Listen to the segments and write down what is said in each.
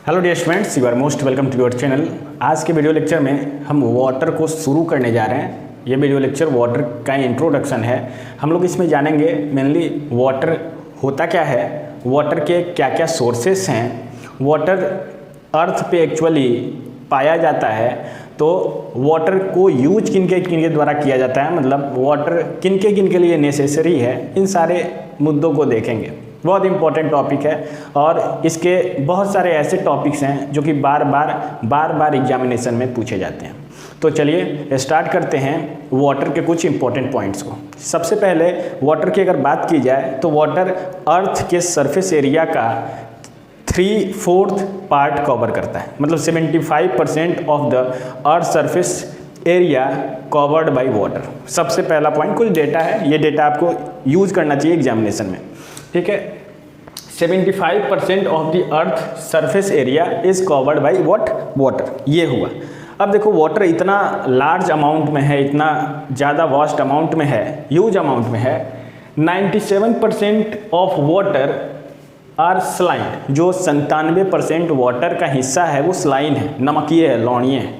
Hello dear students, you are most welcome to your channel. आज के video lecture में हम वाटर को शुरू करने जा रहे हैं। ये वीडियो लेक्चर वाटर का इंट्रोडक्शन है। हम लोग इसमें जानेंगे मेनली वाटर होता क्या है, वाटर के क्या क्या सोर्सेस हैं, वाटर अर्थ पे एक्चुअली पाया जाता है, तो वाटर को यूज किनके किनके द्वारा किया जाता है, मतलब वाटर किनके किनके लिए नेसेसरी है, इन सारे मुद्दों को देखेंगे। बहुत इंपॉर्टेंट टॉपिक है और इसके बहुत सारे ऐसे टॉपिक्स हैं जो कि बार बार एग्जामिनेशन में पूछे जाते हैं। तो चलिए स्टार्ट करते हैं वाटर के कुछ इंपॉर्टेंट पॉइंट्स को। सबसे पहले वाटर की अगर बात की जाए तो वाटर अर्थ के सरफेस एरिया का 3/4 पार्ट कवर करता है, मतलब 75% of the earth surface area covered by water. सबसे पहला पॉइंट कुछ डेटा है, ये डेटा आपको यूज करना चाहिए एग्जामिनेशन में, ठीक है। 75% of the earth surface area is covered by what, water. ये हुआ। अब देखो वाटर इतना लार्ज अमाउंट में है, इतना ज़्यादा वास्ट अमाउंट में है, ह्यूज अमाउंट में है। 97% ऑफ वाटर आर स्लाइन। जो 97% वाटर का हिस्सा है वो स्लाइन है, नमकीय है, लवणीय है,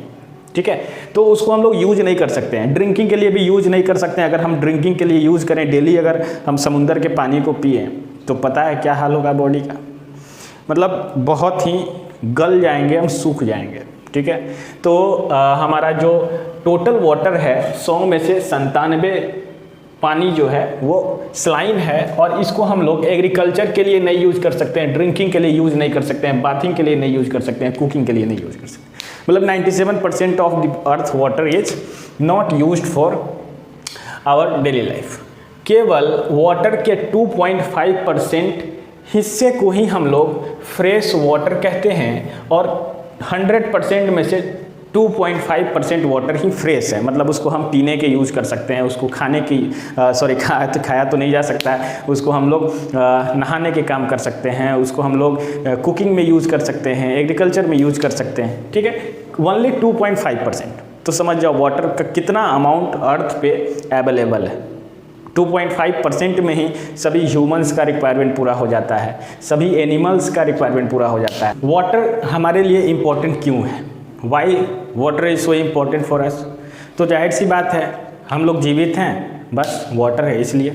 ठीक है। तो उसको हम लोग यूज नहीं कर सकते हैं, ड्रिंकिंग के लिए भी यूज नहीं कर सकते हैं। अगर हम ड्रिंकिंग के लिए यूज करें डेली, अगर हम समुंदर के पानी को पिए तो पता है क्या हाल होगा बॉडी का, मतलब बहुत ही गल जाएंगे, हम सूख जाएंगे, ठीक है। तो हमारा जो टोटल वाटर है 100 में से 97 पानी जो है वो स्लाइन है, और इसको हम लोग एग्रीकल्चर के लिए नहीं यूज कर सकते हैं, ड्रिंकिंग के लिए यूज नहीं कर सकते हैं, बाथिंग के लिए नहीं यूज कर सकते हैं, कुकिंग के लिए नहीं यूज कर सकते। मतलब 97% of the earth water is not used for our daily life. केवल वाटर के 2.5% हिस्से को ही हम लोग फ्रेश वाटर कहते हैं, और 100% में से 2.5% वाटर ही फ्रेश है, मतलब उसको हम पीने के यूज़ कर सकते हैं, उसको खाने की खाया तो नहीं जा सकता है, उसको हम लोग नहाने के काम कर सकते हैं, उसको हम लोग कुकिंग में यूज़ कर सकते हैं, एग्रीकल्चर में यूज़ कर सकते हैं, ठीक है। ओनली 2.5%। तो समझ जाओ वाटर का कितना अमाउंट अर्थ पे अवेलेबल है। 2.5% में ही सभी ह्यूमंस का रिक्वायरमेंट पूरा हो जाता है, सभी एनिमल्स का रिक्वायरमेंट पूरा हो जाता है। वाटर हमारे लिए इम्पोर्टेंट क्यों है, Y water is so important for us? तो जाहिर सी बात है, हम लोग जीवित हैं बस वाटर है इसलिए,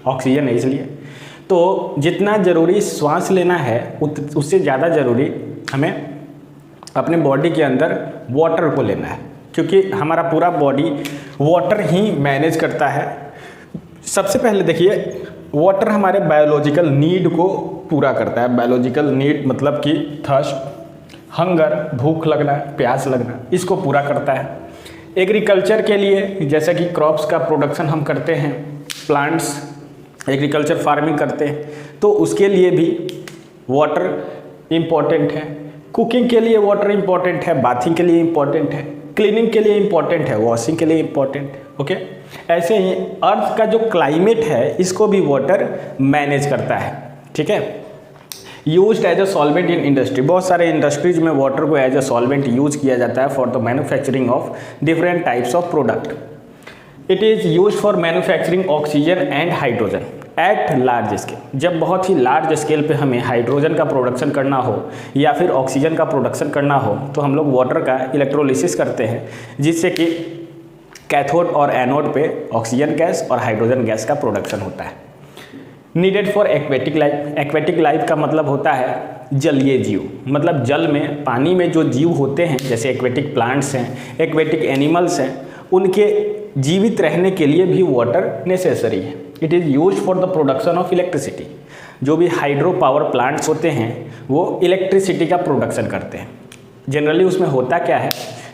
ऑक्सीजन है इसलिए। तो जितना ज़रूरी श्वास लेना है उससे ज़्यादा ज़रूरी हमें अपने बॉडी के अंदर वाटर को लेना है, क्योंकि हमारा पूरा बॉडी वाटर ही मैनेज करता है। सबसे पहले देखिए, वाटर हमारे बायोलॉजिकल नीड को पूरा करता है। बायोलॉजिकल नीड मतलब कि थर्स्ट, हंगर, भूख लगना, प्यास लगना, इसको पूरा करता है। एग्रीकल्चर के लिए जैसे कि क्रॉप्स का प्रोडक्शन हम करते हैं, प्लांट्स, एग्रीकल्चर फार्मिंग करते हैं, तो उसके लिए भी वाटर इम्पॉर्टेंट है। कुकिंग के लिए वाटर इम्पॉर्टेंट है, बाथिंग के लिए इम्पॉर्टेंट है, क्लीनिंग के लिए इम्पॉर्टेंट है, वॉशिंग के लिए इम्पॉर्टेंट है, ओके। ऐसे ही अर्थ का जो क्लाइमेट है इसको भी वाटर मैनेज करता है, ठीक है। Used as a solvent in industry. बहुत सारे इंडस्ट्रीज में वाटर को एज अ सॉल्वेंट यूज किया जाता है for the manufacturing of different types of product. It is use for manufacturing oxygen and hydrogen at large scale. जब बहुत ही large scale पे हमें हाइड्रोजन का प्रोडक्शन करना हो या फिर ऑक्सीजन का प्रोडक्शन करना हो तो हम लोग वाटर का इलेक्ट्रोलिसिस करते हैं, जिससे कि कैथोड और एनोड पे ऑक्सीजन गैस और हाइड्रोजन गैस का प्रोडक्शन होता है। Needed for aquatic life. Aquatic life का मतलब होता है जलीय जीव, मतलब जल में, पानी में जो जीव होते हैं, जैसे एक्वेटिक प्लांट्स हैं, एक्वेटिक एनिमल्स हैं, उनके जीवित रहने के लिए भी वाटर नेसेसरी है। It is use for the production of electricity. जो भी हाइड्रो पावर प्लांट्स होते हैं वो इलेक्ट्रिसिटी का प्रोडक्शन करते हैं। जनरली उसमें होता क्या है,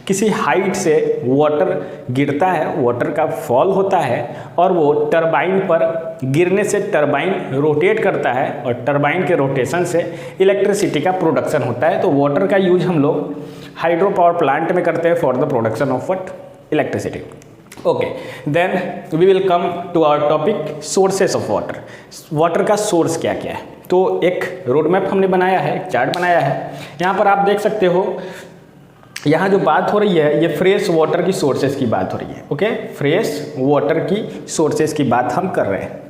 किसी हाइट से वाटर गिरता है, वाटर का फॉल होता है, और वो टरबाइन पर गिरने से टरबाइन रोटेट करता है, और टरबाइन के रोटेशन से इलेक्ट्रिसिटी का प्रोडक्शन होता है। तो वाटर का यूज हम लोग हाइड्रो पावर प्लांट में करते हैं for the production of what, electricity, okay. Then we will come to our topic sources of water. Water का सोर्स क्या क्या है? तो एक रोड मैप हमने बनाया है, एक चार्ट बनाया है। यहाँ पर आप देख सकते हो, यहाँ जो बात हो रही है ये फ्रेश वाटर की सोर्सेज की बात हो रही है, ओके। फ्रेश वाटर की सोर्सेज की बात हम कर रहे हैं।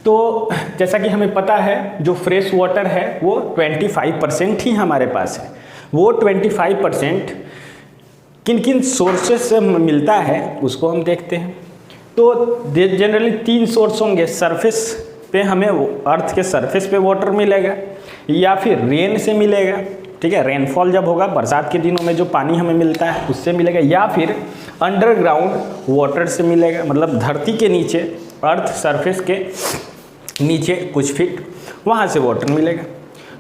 तो जैसा कि हमें पता है जो फ्रेश वाटर है वो 25% ही हमारे पास है। वो 25% किन किन सोर्सेज से मिलता है उसको हम देखते हैं। तो जनरली 3 सोर्स होंगे। सरफेस पे हमें अर्थ के सरफेस पे वाटर मिलेगा, या फिर रेन से मिलेगा, ठीक है, रेनफॉल जब होगा बरसात के दिनों में जो पानी हमें मिलता है उससे मिलेगा, या फिर अंडरग्राउंड वाटर से मिलेगा, मतलब धरती के नीचे, अर्थ सरफेस के नीचे कुछ फीट वहाँ से वाटर मिलेगा।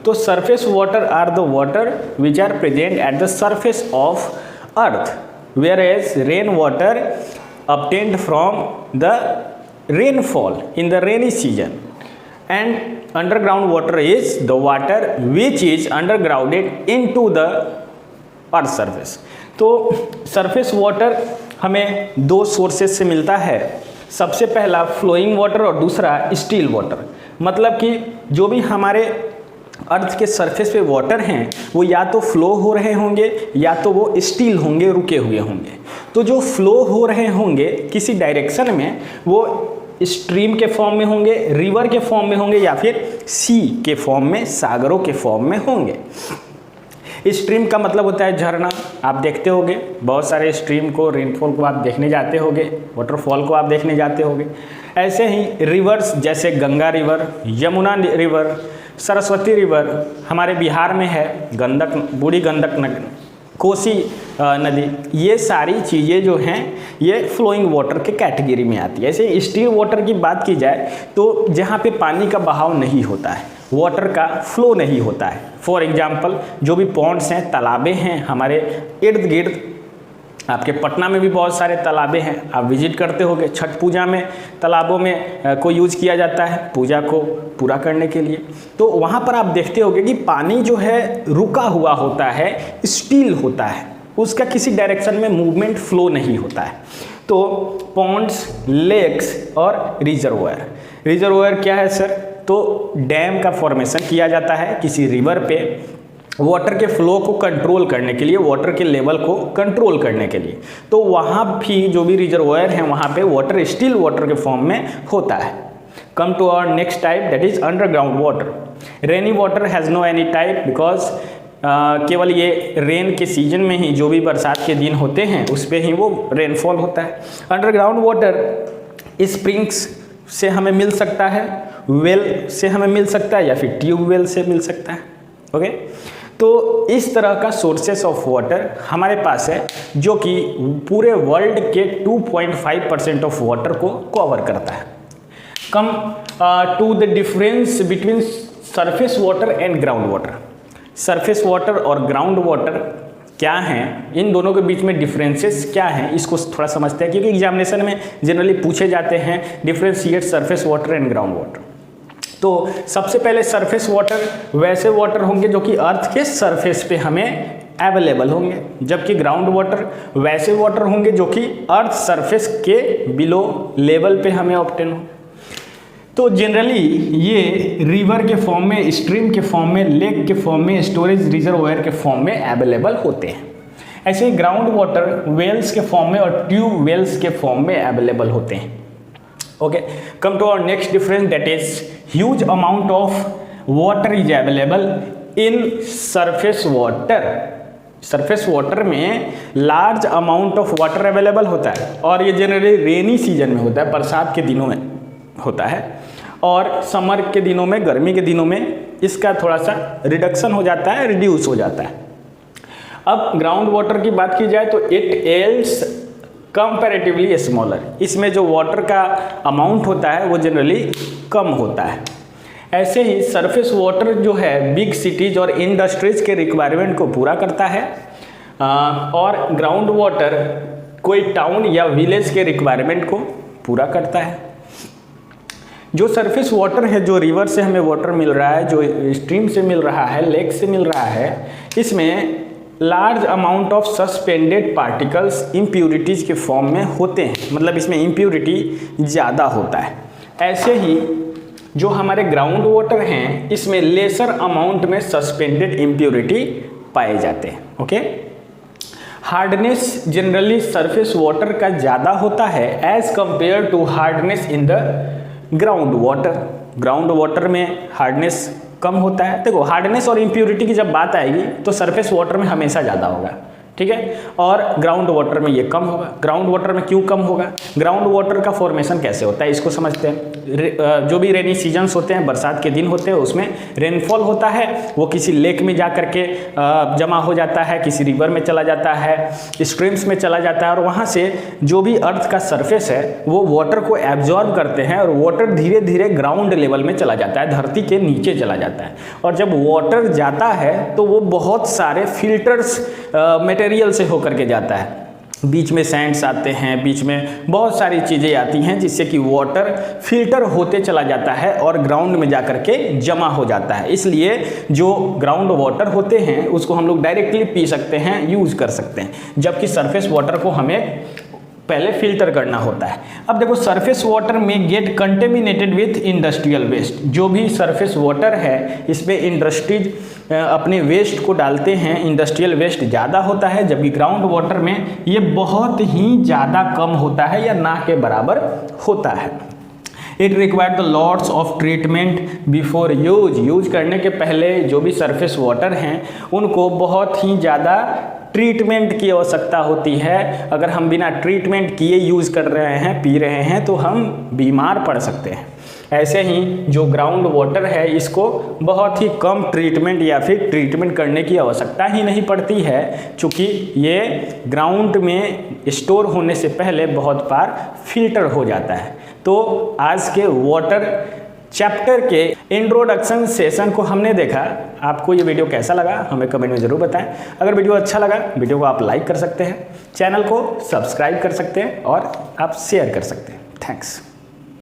तो surface water are the water which are present at the surface of earth, whereas rain water obtained from the rainfall in the rainy season, and underground water is the water which is undergrounded into the earth surface। तो surface water हमें 2 sources से मिलता है। सबसे पहला flowing water और दूसरा still water. मतलब कि जो भी हमारे अर्थ के सरफेस पे वाटर हैं वो या तो फ्लो हो रहे होंगे या तो वो स्टील होंगे, रुके हुए होंगे। तो जो फ्लो हो रहे होंगे किसी डायरेक्शन में वो स्ट्रीम के फॉर्म में होंगे, रिवर के फॉर्म में होंगे, या फिर सी के फॉर्म में, सागरों के फॉर्म में होंगे। स्ट्रीम का मतलब होता है झरना। आप देखते होंगे बहुत सारे स्ट्रीम को, रेनफॉल को आप देखने जाते होंगे, वाटरफॉल को आप देखने जाते होंगे। ऐसे ही रिवर्स, जैसे Ganga river, Yamuna river, Saraswati river हमारे बिहार में है, गंडक, बूढ़ी गंडक, कोसी नदी, ये सारी चीज़ें जो हैं ये फ्लोइंग वाटर के कैटेगरी में आती है। ऐसे स्टील वाटर की बात की जाए तो जहाँ पे पानी का बहाव नहीं होता है, वाटर का फ्लो नहीं होता है। फॉर एग्जांपल जो भी पॉन्ड्स हैं, तालाबें हैं हमारे इर्द गिर्द, आपके पटना में भी बहुत सारे तालाबें हैं, आप विजिट करते होंगे। छठ पूजा में तालाबों में को यूज़ किया जाता है पूजा को पूरा करने के लिए। तो वहाँ पर आप देखते होंगे कि पानी जो है रुका हुआ होता है, स्टील होता है, उसका किसी डायरेक्शन में मूवमेंट फ्लो नहीं होता है। तो पॉन्ड्स, लेक्स और रिजर्वायर क्या है सर? तो डैम का फॉर्मेशन किया जाता है किसी रिवर पे वाटर के फ्लो को कंट्रोल करने के लिए, वाटर के लेवल को कंट्रोल करने के लिए। तो वहाँ भी जो भी रिजर्वायर हैं वहाँ पे वाटर स्टील वाटर के फॉर्म में होता है। Come to our next type, that is underground water. Rainy water has no any type because केवल ये रेन के सीजन में ही, जो भी बरसात के दिन होते हैं उस पर ही वो रेनफॉल होता है। अंडरग्राउंड वाटर स्प्रिंग्स से हमें मिल सकता है, वेल से हमें मिल सकता है, या फिर ट्यूबवेल से मिल सकता है। ओके, तो इस तरह का सोर्सेस ऑफ वाटर हमारे पास है जो कि पूरे वर्ल्ड के 2.5% ऑफ वाटर को कवर करता है। Come to the difference between surface water and ground water. Surface water और ग्राउंड वाटर क्या हैं, इन दोनों के बीच में डिफरेंसेस क्या हैं, इसको थोड़ा समझते हैं, क्योंकि एग्जामिनेशन में जनरली पूछे जाते हैं differentiate surface water and ground water. तो सबसे पहले सरफेस वाटर वैसे वाटर होंगे जो कि अर्थ के सरफेस पे हमें अवेलेबल होंगे, जबकि ग्राउंड वाटर वैसे वाटर होंगे जो कि अर्थ सरफेस के बिलो लेवल पे हमें ऑब्टेन हो। तो जनरली ये रिवर के फॉर्म में, स्ट्रीम के फॉर्म में, लेक के फॉर्म में, स्टोरेज रिजर्वायर के फॉर्म में अवेलेबल होते हैं। ऐसे ही ग्राउंड वाटर वेल्स के फॉर्म में और ट्यूब वेल्स के फॉर्म में अवेलेबल होते हैं। Okay, come to our next difference, that is huge amount of water is available in surface water. Surface water में large amount of water available होता है, और ये जनरली रेनी सीजन में होता है, बरसात के दिनों में होता है, और समर के दिनों में, गर्मी के दिनों में इसका थोड़ा सा रिडक्शन हो जाता है, रिड्यूस हो जाता है। अब ग्राउंड वाटर की बात की जाए तो इट इज कंपैरेटिवली स्मॉलर। इसमें जो वाटर का अमाउंट होता है वो जनरली कम होता है। ऐसे ही सरफेस वाटर जो है बिग सिटीज और इंडस्ट्रीज के रिक्वायरमेंट को पूरा करता है, और ग्राउंड वाटर कोई टाउन या विलेज के रिक्वायरमेंट को पूरा करता है। जो सरफेस वाटर है, जो रिवर से हमें वाटर मिल रहा है, जो स्ट्रीम से मिल रहा है, लेक से मिल रहा है, इसमें large amount of suspended particles impurities के फॉर्म में होते हैं, मतलब इसमें इम्प्यूरिटी ज़्यादा होता है। ऐसे ही जो हमारे ग्राउंड वाटर हैं इसमें लेसर अमाउंट में सस्पेंडेड इम्प्यूरिटी पाए जाते हैं। Okay, hardness generally surface water का ज़्यादा होता है as compare to hardness in the ground water. Ground water में हार्डनेस कम होता है। देखो हार्डनेस और इम्प्योरिटी की जब बात आएगी तो सरफेस वाटर में हमेशा ज़्यादा होगा, ठीक है, और ग्राउंड वाटर में ये कम होगा। ग्राउंड वाटर में क्यों कम होगा? ग्राउंड वाटर का फॉर्मेशन कैसे होता है इसको समझते हैं। जो भी रेनी सीजन्स होते हैं, बरसात के दिन होते हैं, उसमें रेनफॉल होता है, वो किसी लेक में जा करके जमा हो जाता है, किसी रिवर में चला जाता है, स्ट्रीम्स में चला जाता है, और वहाँ से जो भी अर्थ का सरफेस है वो वाटर को एब्जॉर्ब करते हैं और वाटर धीरे धीरे ग्राउंड लेवल में चला जाता है, धरती के नीचे चला जाता है। और जब वाटर जाता है तो वो बहुत सारे फिल्टर्स मटेरियल से होकर के जाता है, बीच में सैंड्स आते हैं, बीच में बहुत सारी चीज़ें आती हैं जिससे कि वाटर फिल्टर होते चला जाता है और ग्राउंड में जाकर के जमा हो जाता है। इसलिए जो ग्राउंड वाटर होते हैं उसको हम लोग डायरेक्टली पी सकते हैं, यूज़ कर सकते हैं, जबकि सरफेस वाटर को हमें पहले फिल्टर करना होता है। अब देखो सरफेस वाटर में get contaminated with industrial waste. जो भी सरफेस वाटर है इसमें इंडस्ट्रीज अपने वेस्ट को डालते हैं, इंडस्ट्रियल वेस्ट ज़्यादा होता है, जबकि ग्राउंड वाटर में ये बहुत ही ज़्यादा कम होता है या ना के बराबर होता है। It required the lots of treatment before use करने के पहले जो भी सरफेस वाटर हैं उनको बहुत ही ज़्यादा ट्रीटमेंट की आवश्यकता होती है। अगर हम बिना ट्रीटमेंट किए यूज़ कर रहे हैं, पी रहे हैं, तो हम बीमार पड़ सकते हैं। ऐसे ही जो ग्राउंड वाटर है इसको बहुत ही कम ट्रीटमेंट या फिर ट्रीटमेंट करने की आवश्यकता ही नहीं पड़ती है, क्योंकि ये ग्राउंड में स्टोर होने से पहले बहुत बार फिल्टर हो जाता है। तो आज के वाटर चैप्टर के इंट्रोडक्शन सेशन को हमने देखा। आपको ये वीडियो कैसा लगा हमें कमेंट में ज़रूर बताएं। अगर वीडियो अच्छा लगा वीडियो को आप लाइक कर सकते हैं, चैनल को सब्सक्राइब कर सकते हैं और आप शेयर कर सकते हैं। थैंक्स।